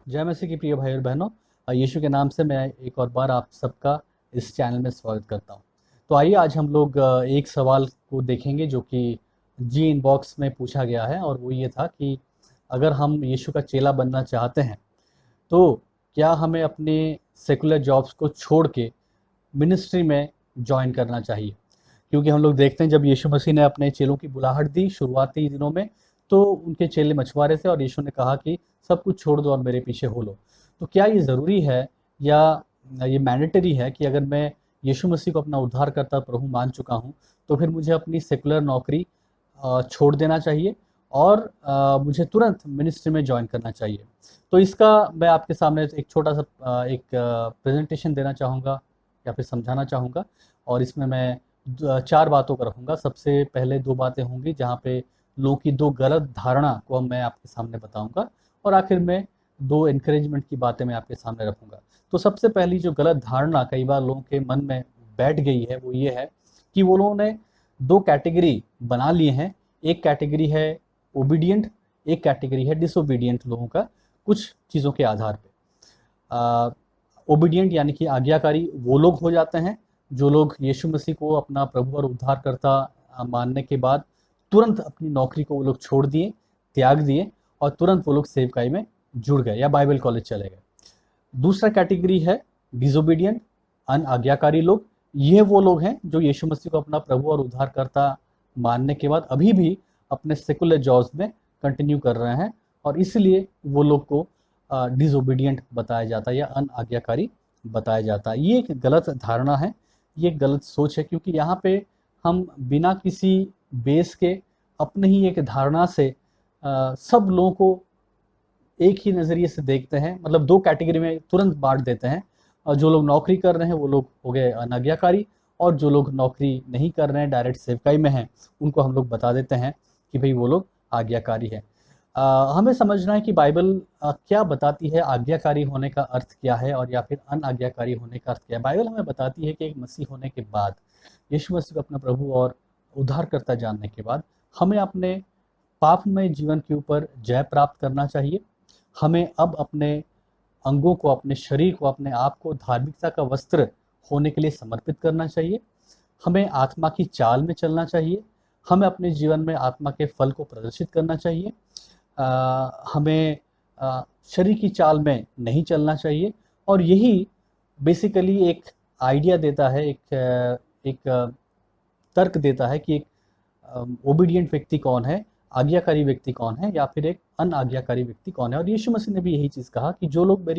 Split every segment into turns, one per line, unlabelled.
जय मसीह की प्रिय भाई और बहनों, यीशु के नाम से मैं एक और बार आप सबका इस चैनल में स्वागत करता हूं। तो आइए आज हम लोग एक सवाल को देखेंगे जो कि जी इनबॉक्स में पूछा गया है, और वो ये था कि अगर हम यीशु का चेला बनना चाहते हैं तो क्या हमें अपने सेकुलर जॉब्स को छोड़ के मिनिस्ट्री में ज्वाइन करना चाहिए। क्योंकि हम लोग देखते हैं जब यीशु मसीह ने अपने चेलों की बुलाहट दी शुरुआती दिनों में, तो उनके चेले मछुआरे थे और यीशु ने कहा कि सब कुछ छोड़ दो और मेरे पीछे हो लो। तो क्या ये ज़रूरी है या ये मैंडेटरी है कि अगर मैं यीशु मसीह को अपना उद्धारकर्ता प्रभु मान चुका हूँ तो फिर मुझे अपनी सेकुलर नौकरी छोड़ देना चाहिए और मुझे तुरंत मिनिस्ट्री में ज्वाइन करना चाहिए। तो इसका मैं आपके सामने एक छोटा सा एक प्रेजेंटेशन देना चाहूँगा या फिर समझाना चाहूँगा, और इसमें मैं चार बातों को रखूँगा। सबसे पहले दो बातें होंगी जहाँ पे लोगों की दो गलत धारणा को मैं आपके सामने बताऊँगा, और आखिर में दो एनकरेजमेंट की बातें मैं आपके सामने रखूँगा। तो सबसे पहली जो गलत धारणा कई बार लोगों के मन में बैठ गई है वो ये है कि वो लोगों ने दो कैटेगरी बना लिए हैं। एक कैटेगरी है ओबीडियंट, एक कैटेगरी है डिसोबीडियंट लोगों का, कुछ चीज़ों के आधार पे। ओबीडियंट यानी कि आज्ञाकारी वो लोग हो जाते हैं जो लोग यीशु मसीह को अपना प्रभु और उद्धारकर्ता मानने के बाद तुरंत अपनी नौकरी को वो लोग छोड़ दिए, त्याग दिए, और तुरंत वो लोग सेवकाई में जुड़ गए या बाइबल कॉलेज चले गए। दूसरा कैटेगरी है डिसोबीडियंट, अनाज्ञाकारी लोग। ये वो लोग हैं जो यीशु मसीह को अपना प्रभु और उद्धारकर्ता मानने के बाद अभी भी अपने सेकुलर जॉब्स में कंटिन्यू कर रहे हैं, और इसलिए वो लोग को डिसोबीडियंट बताया जाता है या अनाज्ञाकारी बताया जाता है। ये एक गलत धारणा है, ये एक गलत सोच है, क्योंकि यहाँ पे हम बिना किसी बेस के अपने ही एक धारणा से सब लोगों को एक ही नज़रिए से देखते हैं, मतलब दो कैटेगरी में तुरंत बांट देते हैं। और जो लोग नौकरी कर रहे हैं वो लोग हो गए अनाज्ञाकारी, और जो लोग नौकरी नहीं कर रहे हैं डायरेक्ट सेवकाई में हैं उनको हम लोग बता देते हैं कि भाई वो लोग आज्ञाकारी हैं। हमें समझना है कि बाइबल क्या बताती है, आज्ञाकारी होने का अर्थ क्या है और या फिर अनाज्ञाकारी होने का अर्थ क्या है। बाइबल हमें बताती है कि एक मसीह होने के बाद, यीशु मसीह को अपना प्रभु और उद्धारकर्ता जानने के बाद हमें अपने पापमय जीवन के ऊपर जय प्राप्त करना चाहिए। हमें अब अपने अंगों को, अपने शरीर को, अपने आप को धार्मिकता का वस्त्र होने के लिए समर्पित करना चाहिए। हमें आत्मा की चाल में चलना चाहिए। हमें अपने जीवन में आत्मा के फल को प्रदर्शित करना चाहिए। हमें शरीर की चाल में नहीं चलना चाहिए। और यही बेसिकली एक आइडिया देता है, एक तर्क देता है कि एक ओबीडियंट व्यक्ति कौन है, आज्ञाकारी व्यक्ति कौन है, या फिर एक अनाज्ञाकारी व्यक्ति कौन है। और यीशु मसीह ने भी यही चीज़ कहा कि जो लोग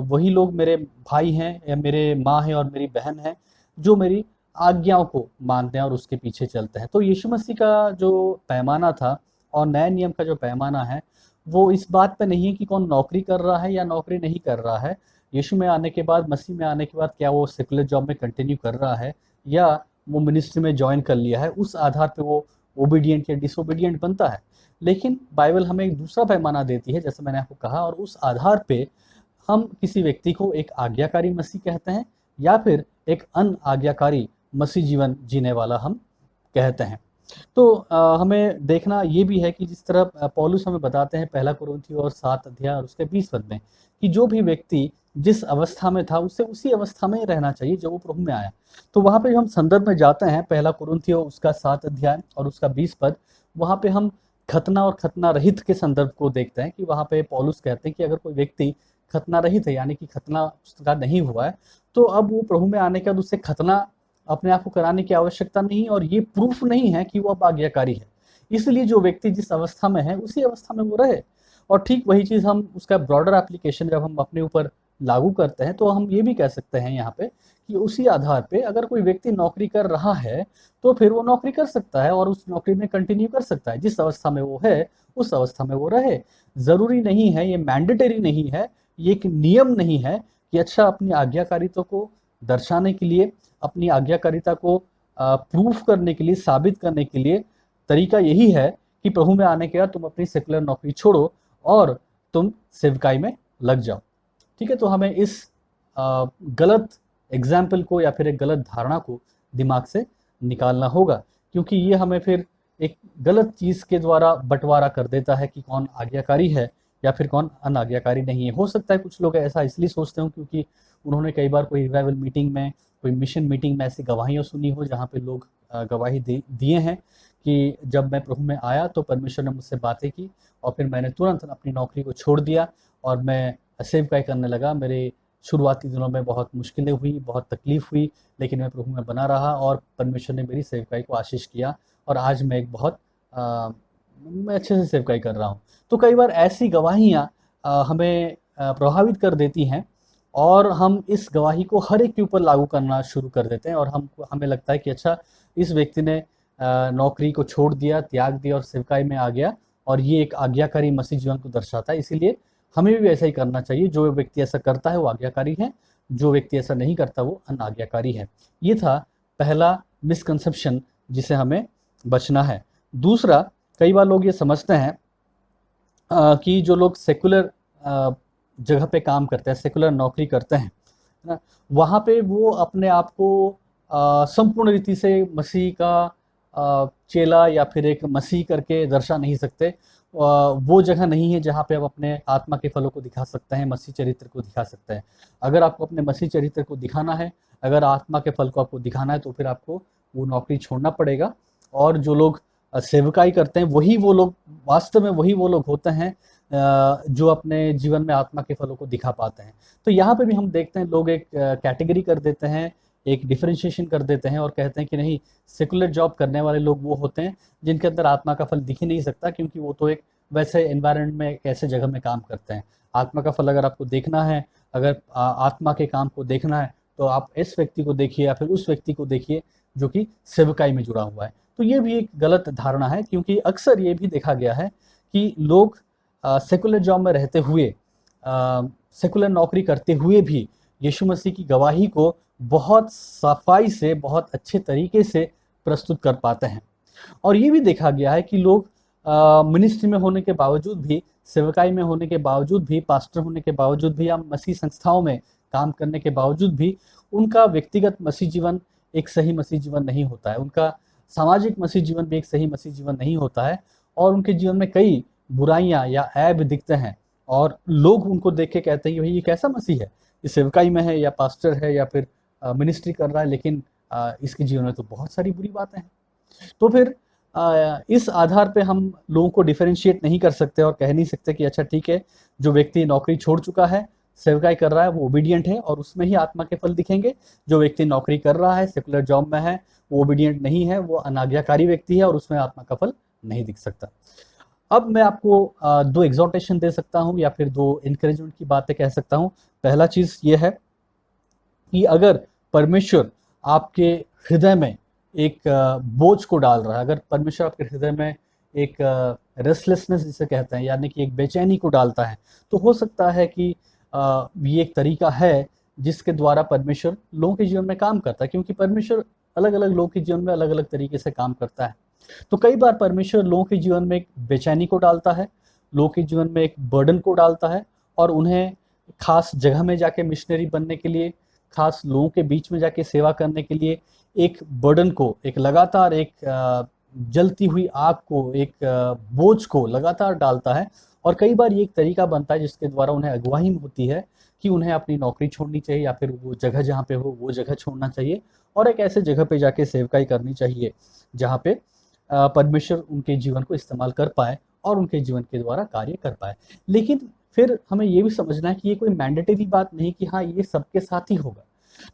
वही लोग मेरे भाई हैं या मेरे माँ हैं और मेरी बहन है जो मेरी आज्ञाओं को मानते हैं और उसके पीछे चलते हैं। तो यीशु मसीह का जो पैमाना था और नए नियम का जो पैमाना है वो इस बात पे नहीं है कि कौन नौकरी कर रहा है या नौकरी नहीं कर रहा है। यीशु में आने के बाद, मसीह में आने के बाद क्या वो सेकुलर जॉब में कंटिन्यू कर रहा है या वो मिनिस्ट्री में ज्वाइन कर लिया है, उस आधार पे वो ओबीडियंट या डिसोबीडियंट बनता है। लेकिन बाइबल हमें एक दूसरा पैमाना देती है, जैसे मैंने आपको कहा, और उस आधार पे हम किसी व्यक्ति को एक आज्ञाकारी मसीह कहते हैं या फिर एक अनाज्ञाकारी मसीह जीवन जीने वाला हम कहते हैं। तो हमें देखना ये भी है कि जिस तरह पौलुस हमें बताते हैं पहला कुरिन्थियों और 7 अध्याय और उसके 20 पद में कि जो भी व्यक्ति जिस अवस्था में था उससे उसी अवस्था में ही रहना चाहिए जब वो प्रभु में आया। तो वहाँ पे हम संदर्भ में जाते हैं पहला कुरिन्थियों उसका 7 अध्याय और उसका 20 पद, वहाँ पे हम खतना और खतना रहित के संदर्भ को देखते हैं कि वहाँ पे पौलुस कहते हैं कि अगर कोई व्यक्ति खतना रहित है, यानी कि खतना उसका नहीं हुआ है, तो अब वो प्रभु में आने के बाद उससे खतना अपने आप को कराने की आवश्यकता नहीं, और ये प्रूफ नहीं है कि वो अब आज्ञाकारी है। इसलिए जो व्यक्ति जिस अवस्था में है उसी अवस्था में वो रहे। और ठीक वही चीज़ हम उसका ब्रॉडर एप्लीकेशन जब हम अपने ऊपर लागू करते हैं तो हम ये भी कह सकते हैं यहाँ पे कि उसी आधार पे अगर कोई व्यक्ति नौकरी कर रहा है तो फिर वो नौकरी कर सकता है और उस नौकरी में कंटिन्यू कर सकता है। जिस अवस्था में वो है उस अवस्था में वो रहे। ज़रूरी नहीं है, ये मैंडेटरी नहीं है, ये एक नियम नहीं है कि अच्छा अपनी आज्ञाकारिता को दर्शाने के लिए, अपनी आज्ञाकारिता को प्रूफ करने के लिए, साबित करने के लिए तरीका यही है कि प्रभु में आने के बाद तुम अपनी सेकुलर नौकरी छोड़ो और तुम सेवकाई में लग जाओ। ठीक है, तो हमें इस गलत एग्जाम्पल को या फिर एक गलत धारणा को दिमाग से निकालना होगा, क्योंकि ये हमें फिर एक गलत चीज़ के द्वारा बंटवारा कर देता है कि कौन आज्ञाकारी है या फिर कौन अनाज्ञाकारी नहीं है। हो सकता है कुछ लोग ऐसा इसलिए सोचते हो क्योंकि उन्होंने कई बार कोई रिवाइवल मीटिंग में, कोई मिशन मीटिंग में ऐसी गवाहियाँ सुनी हो जहाँ पे लोग गवाही दिए हैं कि जब मैं प्रभु में आया तो परमेश्वर ने मुझसे बातें की और फिर मैंने तुरंत अपनी नौकरी को छोड़ दिया और मैं सेवकाई करने लगा। मेरे शुरुआती दिनों में बहुत मुश्किलें हुई, बहुत तकलीफ हुई, लेकिन मैं प्रभु में बना रहा और परमेश्वर ने मेरी सेवकाई को आशीष किया और आज मैं एक बहुत मैं अच्छे से सेवकाई कर रहा हूँ। तो कई बार ऐसी गवाहियाँ हमें प्रभावित कर देती हैं और हम इस गवाही को हर एक के ऊपर लागू करना शुरू कर देते हैं और हमें लगता है कि अच्छा, इस व्यक्ति ने नौकरी को छोड़ दिया, त्याग दिया और सेवकाई में आ गया और ये एक आज्ञाकारी मसीह जीवन को दर्शाता है, इसीलिए हमें भी ऐसा ही करना चाहिए। जो व्यक्ति ऐसा करता है वो आज्ञाकारी है, जो व्यक्ति ऐसा नहीं करता वो अनाज्ञाकारी है। ये था पहला मिसकंसेप्शन जिसे हमें बचना है। दूसरा, कई बार लोग ये समझते हैं कि जो लोग सेकुलर जगह पे काम करते हैं, सेकुलर नौकरी करते हैं, है ना, वहाँ पे वो अपने आप को संपूर्ण रीति से मसीह का चेला या फिर एक मसीह करके दर्शा नहीं सकते। वो जगह नहीं है जहाँ पे आप अपने आत्मा के फलों को दिखा सकते हैं, मसीह चरित्र को दिखा सकते हैं। अगर आपको अपने मसीह चरित्र को दिखाना है, अगर आत्मा के फल को आपको दिखाना है, तो फिर आपको वो नौकरी छोड़ना पड़ेगा। और जो लोग सेवकाई करते हैं वही वो लोग, वास्तव में वही वो लोग होते हैं जो अपने जीवन में आत्मा के फलों को दिखा पाते हैं। तो यहाँ पे भी हम देखते हैं लोग एक कैटेगरी कर देते हैं, एक डिफरेंशिएशन कर देते हैं और कहते हैं कि नहीं, सेकुलर जॉब करने वाले लोग वो होते हैं जिनके अंदर आत्मा का फल दिख ही नहीं सकता, क्योंकि वो तो एक वैसे एनवायरनमेंट में, एक ऐसे जगह में काम करते हैं। आत्मा का फल अगर आपको देखना है, अगर आत्मा के काम को देखना है, तो आप इस व्यक्ति को देखिए या फिर उस व्यक्ति को देखिए जो कि सेवकाई में जुड़ा हुआ है। तो ये भी एक गलत धारणा है, क्योंकि अक्सर ये भी देखा गया है कि लोग सेकुलर जॉब में रहते हुए, सेकुलर नौकरी करते हुए भी यीशु मसीह की गवाही को बहुत सफाई से, बहुत अच्छे तरीके से प्रस्तुत कर पाते हैं। और ये भी देखा गया है कि लोग मिनिस्ट्री में होने के बावजूद भी, सेवकाई में होने के बावजूद भी, पास्टर होने के बावजूद भी या मसीह संस्थाओं में काम करने के बावजूद भी उनका व्यक्तिगत मसीह जीवन एक सही मसीह जीवन नहीं होता है, उनका सामाजिक मसीह जीवन भी एक सही मसीह जीवन नहीं होता है और उनके जीवन में कई बुराइयां या ऐब दिखते हैं और लोग उनको देख के कहते हैं कि भाई ये कैसा मसीह है, ये सेवकाई में है या पास्टर है या फिर मिनिस्ट्री कर रहा है, लेकिन इसके जीवन में तो बहुत सारी बुरी बातें हैं। तो फिर इस आधार पे हम लोगों को डिफरेंशिएट नहीं कर सकते और कह नहीं सकते कि अच्छा ठीक है, जो व्यक्ति नौकरी छोड़ चुका है, सेवकाई कर रहा है, वो ओबीडियंट है और उसमें ही आत्मा के फल दिखेंगे। जो व्यक्ति नौकरी कर रहा है, सेकुलर जॉब में है, वो ओबीडियंट नहीं है, वो अनाज्ञाकारी व्यक्ति है और उसमें आत्मा का फल नहीं दिख सकता। अब मैं आपको दो एग्जॉर्टेशन दे सकता हूँ या फिर दो इनकरेजमेंट की बातें कह सकता हूँ। पहला चीज़ ये है कि अगर परमेश्वर आपके हृदय में एक बोझ को डाल रहा है, अगर परमेश्वर आपके हृदय में एक रेस्टलेसनेस जिसे कहते हैं, यानी कि एक बेचैनी को डालता है, तो हो सकता है कि ये एक तरीका है जिसके द्वारा परमेश्वर लोगों के जीवन में काम करता है, क्योंकि परमेश्वर अलग अलग लोगों के जीवन में अलग अलग तरीके से काम करता है। तो कई बार परमेश्वर लोगों के जीवन में एक बेचैनी को डालता है, लोगों के जीवन में एक बर्डन को डालता है और उन्हें खास जगह में जाके मिशनरी बनने के लिए, खास लोगों के बीच में जाके सेवा करने के लिए एक बर्डन को, एक लगातार एक जलती हुई आग को, एक बोझ को लगातार डालता है। और कई बार ये एक तरीका बनता है जिसके द्वारा उन्हें अगुवाही होती है कि उन्हें अपनी नौकरी छोड़नी चाहिए या फिर वो जगह जहाँ पे हो वो जगह छोड़ना चाहिए और एक ऐसे जगह पे जाके सेवकाई करनी चाहिए जहाँ पे परमेश्वर उनके जीवन को इस्तेमाल कर पाए और उनके जीवन के द्वारा कार्य कर पाए। लेकिन फिर हमें ये भी समझना है कि ये कोई मैंडेटरी बात नहीं कि हाँ ये सबके साथ ही होगा।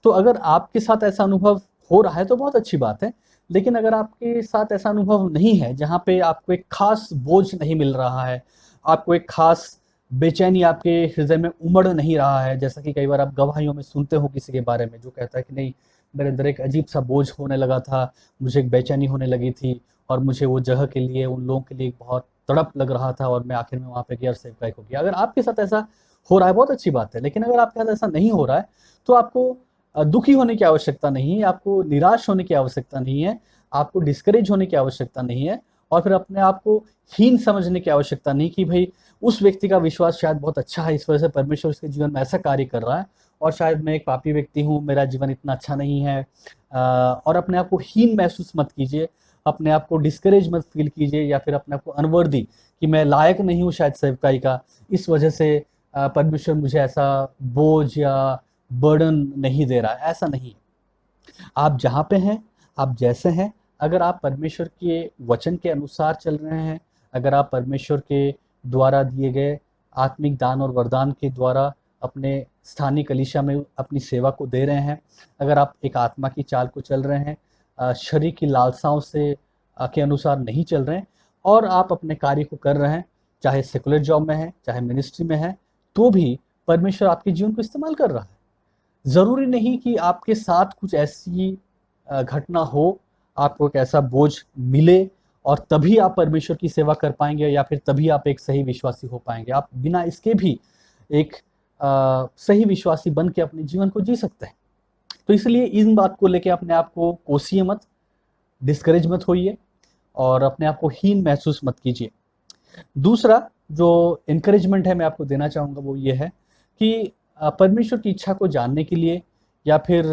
तो अगर आपके साथ ऐसा अनुभव हो रहा है तो बहुत अच्छी बात है, लेकिन अगर आपके साथ ऐसा अनुभव नहीं है जहाँ पे आपको एक खास बोझ नहीं मिल रहा है, आपको एक खास बेचैनी आपके हृदय में उमड़ नहीं रहा है, जैसा कि कई बार आप गवाहियों में सुनते हो किसी के बारे में जो कहता है कि नहीं, मेरे अंदर एक अजीब सा बोझ होने लगा था, मुझे एक बेचैनी होने लगी थी और मुझे वो जगह के लिए, उन लोगों के लिए बहुत तड़प लग रहा था और मैं आखिर में वहाँ पे गया और सेवकाई को किया। अगर आपके साथ ऐसा हो रहा है बहुत अच्छी बात है, लेकिन अगर आपके साथ ऐसा नहीं हो रहा है तो आपको दुखी होने की आवश्यकता नहीं है, आपको निराश होने की आवश्यकता नहीं है, आपको डिस्करेज होने की आवश्यकता नहीं है और फिर अपने आप को हीन समझने की आवश्यकता नहीं कि भाई उस व्यक्ति का विश्वास शायद बहुत अच्छा है, इस वजह से परमेश्वर उसके जीवन में ऐसा कार्य कर रहा है और शायद मैं एक पापी व्यक्ति हूँ, मेरा जीवन इतना अच्छा नहीं है। और अपने आप को हीन महसूस मत कीजिए, अपने आप को डिस्करेज मत फील कीजिए या फिर अपने आप को अनवर्दी कि मैं लायक नहीं हूँ शायद सेवकाई का, इस वजह से परमेश्वर मुझे ऐसा बोझ या बर्डन नहीं दे रहा है। ऐसा नहीं है। आप जहाँ पे हैं, आप जैसे हैं, अगर आप परमेश्वर के वचन के अनुसार चल रहे हैं, अगर आप परमेश्वर के द्वारा दिए गए आत्मिक दान और वरदान के द्वारा अपने स्थानीय कलीसिया में अपनी सेवा को दे रहे हैं, अगर आप एक आत्मा की चाल को चल रहे हैं, शरीर की लालसाओं से के अनुसार नहीं चल रहे हैं, और आप अपने कार्य को कर रहे हैं, चाहे सेकुलर जॉब में है, चाहे मिनिस्ट्री में है, तो भी परमेश्वर आपके जीवन को इस्तेमाल कर रहा है। ज़रूरी नहीं कि आपके साथ कुछ ऐसी घटना हो, आपको एक ऐसा बोझ मिले और तभी आप परमेश्वर की सेवा कर पाएंगे या फिर तभी आप एक सही विश्वासी हो पाएंगे। आप बिना इसके भी एक सही विश्वासी बन के अपने जीवन को जी सकते हैं। तो इसलिए इन बात को लेके अपने आप को कोसिए मत, डिस्करेज मत होइए और अपने आप को हीन महसूस मत कीजिए। दूसरा जो इनकरेजमेंट है मैं आपको देना चाहूँगा वो ये है कि परमेश्वर की इच्छा को जानने के लिए या फिर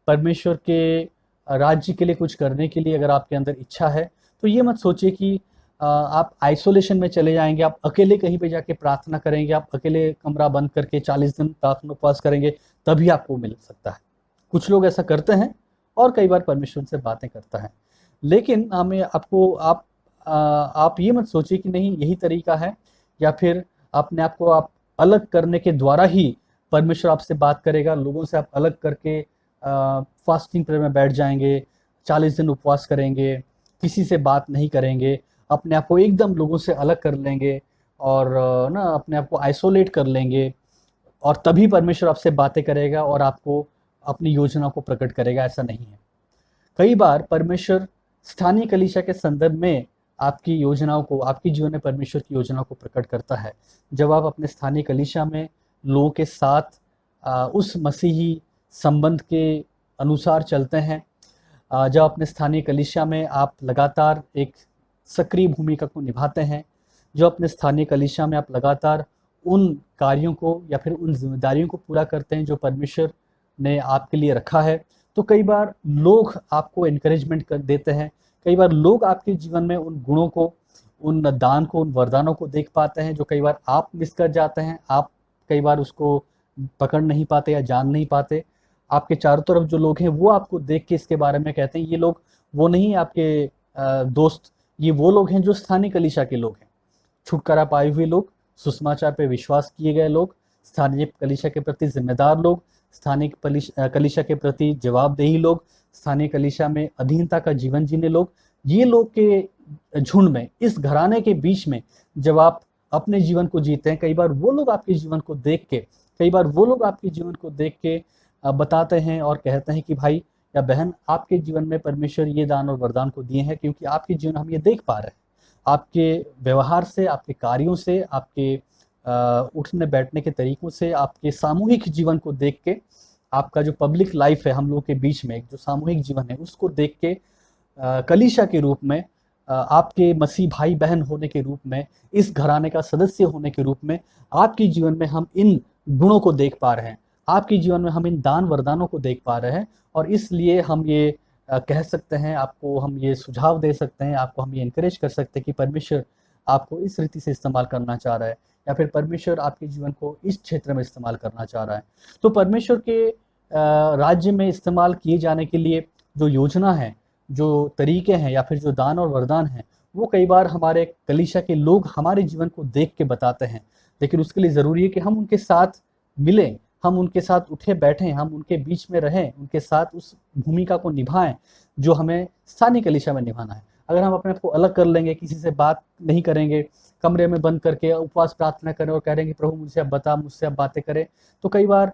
परमेश्वर के राज्य के लिए कुछ करने के लिए अगर आपके अंदर इच्छा है, तो ये मत सोचिए कि आप आइसोलेशन में चले जाएंगे, आप अकेले कहीं पे जाके प्रार्थना करेंगे, आप अकेले कमरा बंद करके 40 दिन प्रार्थना उपवास करेंगे तभी आपको मिल सकता है। कुछ लोग ऐसा करते हैं और कई बार परमेश्वर से बातें करता है, लेकिन हमें आपको आप ये मत सोचिए कि नहीं यही तरीका है या फिर अपने आप को आप अलग करने के द्वारा ही परमेश्वर आपसे बात करेगा। लोगों से आप अलग करके फास्टिंग प्रेयर में बैठ जाएंगे, 40 दिन उपवास करेंगे, किसी से बात नहीं करेंगे, अपने आप को एकदम लोगों से अलग कर लेंगे और ना अपने आप को आइसोलेट कर लेंगे और तभी परमेश्वर आपसे बातें करेगा और आपको अपनी योजना को प्रकट करेगा। ऐसा नहीं है। कई बार परमेश्वर स्थानीय कलीसिया के संदर्भ में आपकी योजनाओं को, आपके जीवन में परमेश्वर की योजना को प्रकट करता है जब आप अपने स्थानीय कलीसिया में लोगों के साथ उस मसीही संबंध के अनुसार चलते हैं, जब अपने स्थानीय कलीसिया में आप लगातार एक सक्रिय भूमिका को निभाते हैं, जो अपने स्थानीय कलीसिया में आप लगातार उन कार्यों को या फिर उन जिम्मेदारियों को पूरा करते हैं जो परमेश्वर ने आपके लिए रखा है, तो कई बार लोग आपको एनकरेजमेंट कर देते हैं। कई बार लोग आपके जीवन में उन गुणों को, उन दान को, उन वरदानों को देख पाते हैं जो कई बार आप मिस कर जाते हैं। आप कई बार उसको पकड़ नहीं पाते या जान नहीं पाते। आपके चारों तरफ जो लोग हैं वो आपको देख के इसके बारे में कहते हैं ये लोग वो नहीं आपके दोस्त, ये वो लोग हैं जो स्थानीय कलीसिया के लोग हैं, छुटकारा पाए हुए लोग, सुसमाचार पे विश्वास किए गए लोग, स्थानीय कलीसिया के प्रति जिम्मेदार लोग, स्थानीय कलीसिया के प्रति जवाबदेही लोग, स्थानीय कलीसिया में अधीनता का जीवन जीने लोग। ये लोग के झुंड में, इस घराने के बीच में जब आप अपने जीवन को जीते हैं, कई बार वो लोग आपके जीवन को देख के, कई बार वो लोग आपके जीवन को देख के बताते हैं और कहते हैं कि भाई या बहन आपके जीवन में परमेश्वर ये दान और वरदान को दिए हैं क्योंकि आपके जीवन हम ये देख पा रहे हैं। आपके व्यवहार से, आपके कार्यों से, आपके उठने बैठने के तरीकों से, आपके सामूहिक जीवन को देख के, आपका जो पब्लिक लाइफ है हम लोग के बीच में जो सामूहिक जीवन है उसको देख के कलीसिया के रूप में, आपके मसीह भाई बहन होने के रूप में, इस घराने का सदस्य होने के रूप में आपके जीवन में हम इन गुणों को देख पा रहे हैं, आपके जीवन में हम इन दान वरदानों को देख पा रहे हैं। और इसलिए हम ये कह सकते हैं, आपको हम ये सुझाव दे सकते हैं, आपको हम ये इनकरेज कर सकते हैं कि परमेश्वर आपको इस रीति से इस्तेमाल करना चाह रहा है या फिर परमेश्वर आपके जीवन को इस क्षेत्र में इस्तेमाल करना चाह रहा है। तो परमेश्वर के राज्य में इस्तेमाल किए जाने के लिए जो योजना है, जो तरीके हैं या फिर जो दान और वरदान हैं, वो कई बार हमारे कलीसिया के लोग हमारे जीवन को देख के बताते हैं। लेकिन उसके लिए ज़रूरी है कि हम उनके साथ मिलें, हम उनके साथ उठे बैठें, हम उनके बीच में रहें, उनके साथ उस भूमिका को निभाएं जो हमें स्थानीय कलीसिया में निभाना है। अगर हम अपने आप को अलग कर लेंगे, किसी से बात नहीं करेंगे, कमरे में बंद करके उपवास प्रार्थना करें और कह रहे हैं कि प्रभु मुझसे अब बता, मुझसे अब बातें करें, तो कई बार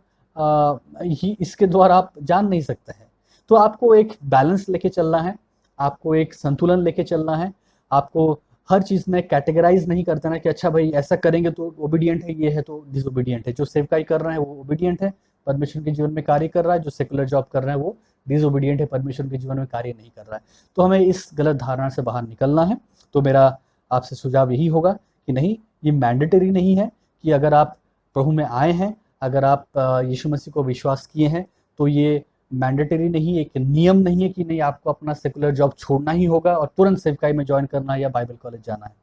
इसके द्वारा आप जान नहीं सकते हैं। तो आपको एक बैलेंस लेके चलना है, आपको एक संतुलन लेके चलना है। आपको हर चीज़ में कैटेगराइज नहीं करता ना कि अच्छा भाई ऐसा करेंगे तो ओबीडियंट है, ये है तो डिसोबीडियंट है। जो सेवकाई कर रहे हैं वो ओबीडियंट है, परमेश्वर के जीवन में कार्य कर रहा है। जो सेकुलर जॉब कर रहे हैं वो डिसोबीडियंट है, परमेश्वर के जीवन में कार्य नहीं कर रहा है। तो हमें इस गलत धारणा से बाहर निकलना है। तो मेरा आपसे सुझाव यही होगा कि नहीं, ये मैंडेटरी नहीं है कि अगर आप प्रभु में आए हैं, अगर आप यीशु मसीह को विश्वास किए हैं तो ये मैंडेटरी नहीं, एक नियम नहीं है कि नहीं आपको अपना सेकुलर जॉब छोड़ना ही होगा और तुरंत सेवकाई में ज्वाइन करना है या बाइबल कॉलेज जाना है।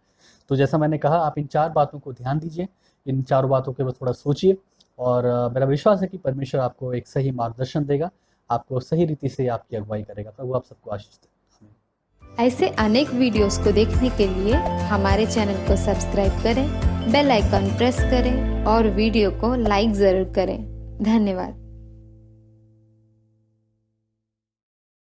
तो जैसा मैंने कहा, आप इन 4 बातों को ध्यान दीजिए, इन 4 बातों के ऊपर थोड़ा सोचिए और मेरा विश्वास है कि परमेश्वर आपको एक सही मार्गदर्शन देगा, आपको सही रीति से आपकी अगुवाई करेगा। प्रभु आप सबको आशीष दे।
ऐसे अनेक वीडियोस को देखने के लिए हमारे चैनल को सब्सक्राइब करें, बेल आइकॉन प्रेस करें और वीडियो को लाइक ज़रूर करें। धन्यवाद।